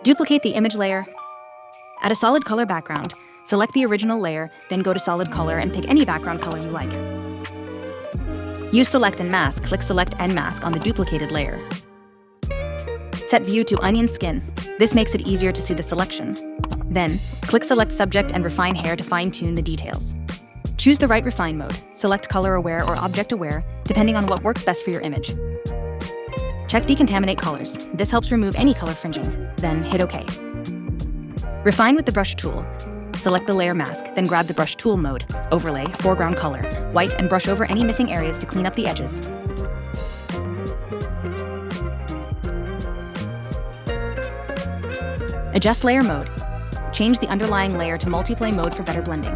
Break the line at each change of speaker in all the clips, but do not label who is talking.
Duplicate the image layer. Add a solid color background. Select the original layer, then go to solid color and pick any background color you like. Use select and mask. Click select and mask on the duplicated layer. Set view to onion skin. This makes it easier to see the selection. Then, click select subject and refine hair to fine-tune the details. Choose the right refine mode. Select color aware or object aware, depending on what works best for your image. Check decontaminate colors. This helps remove any color fringing. Then hit OK. Refine with the brush tool. Select the layer mask, then grab the brush tool mode, overlay, foreground color, white, and brush over any missing areas to clean up the edges. Adjust layer mode. Change the underlying layer to multiplay mode for better blending.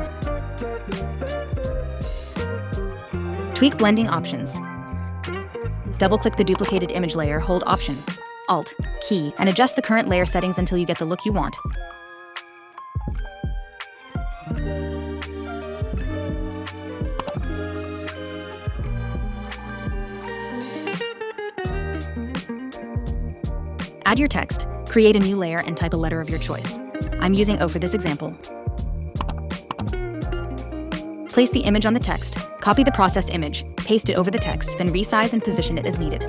Tweak blending options. Double-click the duplicated image layer, hold Option, Alt, key, and adjust the current layer settings until you get the look you want. Add your text, create a new layer, and type a letter of your choice. I'm using O for this example. Place the image on the text, copy the processed image, paste it over the text, then resize and position it as needed.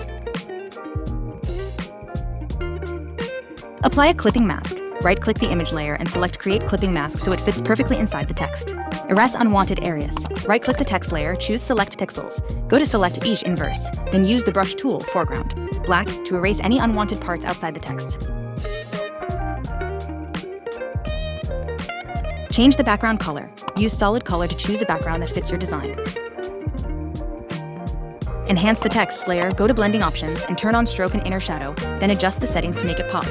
Apply a clipping mask. Right-click the image layer and select Create Clipping Mask so it fits perfectly inside the text. Erase unwanted areas. Right-click the text layer, choose Select Pixels. Go to Select Each Inverse, then use the brush tool, Foreground, Black, to erase any unwanted parts outside the text. Change the background color. Use solid color to choose a background that fits your design. Enhance the text layer, go to Blending Options, and turn on Stroke and Inner Shadow, then adjust the settings to make it pop.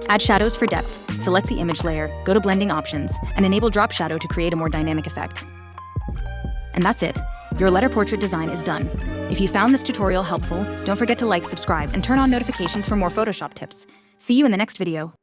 Add shadows for depth. Select the image layer, go to Blending Options, and enable Drop Shadow to create a more dynamic effect. And that's it. Your letter portrait design is done. If you found this tutorial helpful, don't forget to like, subscribe, and turn on notifications for more Photoshop tips. See you in the next video.